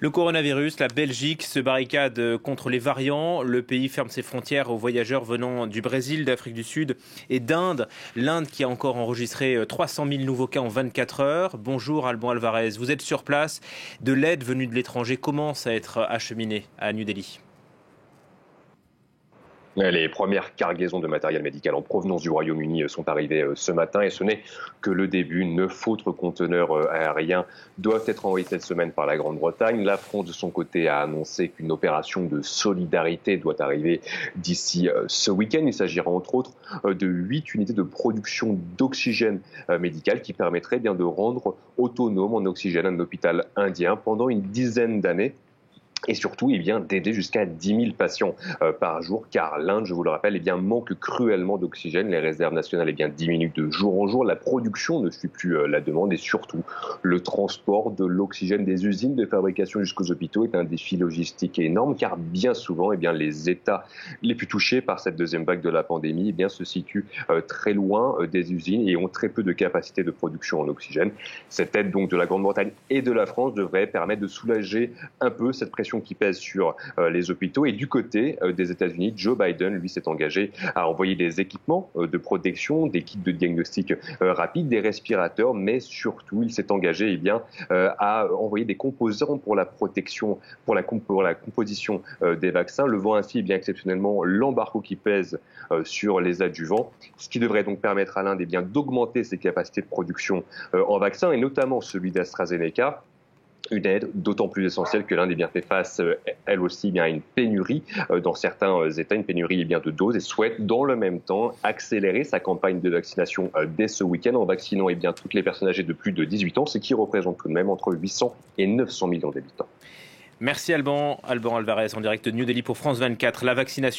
Le coronavirus, la Belgique se barricade contre les variants. Le pays ferme ses frontières aux voyageurs venant du Brésil, d'Afrique du Sud et d'Inde. L'Inde qui a encore enregistré 300 000 nouveaux cas en 24 heures. Bonjour Alban Alvarez, vous êtes sur place. De l'aide venue de l'étranger commence à être acheminée à New Delhi. Les premières cargaisons de matériel médical en provenance du Royaume-Uni sont arrivées ce matin et ce n'est que le début. 9 autres conteneurs aériens doivent être envoyés cette semaine par la Grande-Bretagne. La France, de son côté, a annoncé qu'une opération de solidarité doit arriver d'ici ce week-end. Il s'agira entre autres de 8 unités de production d'oxygène médical qui permettraient bien de rendre autonome en oxygène un hôpital indien pendant une dizaine d'années. Et surtout, d'aider jusqu'à 10 000 patients par jour, car l'Inde, je vous le rappelle, manque cruellement d'oxygène. Les réserves nationales diminuent de jour en jour. La production ne suit plus la demande et surtout, le transport de l'oxygène des usines de fabrication jusqu'aux hôpitaux est un défi logistique énorme, car bien souvent, les États les plus touchés par cette deuxième vague de la pandémie, se situent très loin des usines et ont très peu de capacité de production en oxygène. Cette aide donc de la Grande-Bretagne et de la France devrait permettre de soulager un peu cette pression qui pèse sur les hôpitaux. Et du côté des États-Unis, Joe Biden, lui, s'est engagé à envoyer des équipements de protection, des kits de diagnostic rapide, des respirateurs, mais surtout, il s'est engagé à envoyer des composants pour la protection, pour la composition des vaccins, levant ainsi exceptionnellement l'embargo qui pèse sur les adjuvants, ce qui devrait donc permettre à l'Inde d'augmenter ses capacités de production en vaccins, et notamment celui d'AstraZeneca. Une aide d'autant plus essentielle que l'Inde fait face, elle aussi, à une pénurie dans certains États, une pénurie de doses, et souhaite dans le même temps accélérer sa campagne de vaccination dès ce week-end en vaccinant toutes les personnes âgées de plus de 18 ans, ce qui représente tout de même entre 800 et 900 millions d'habitants. Merci Alban Alvarez en direct de New Delhi pour France 24. La vaccination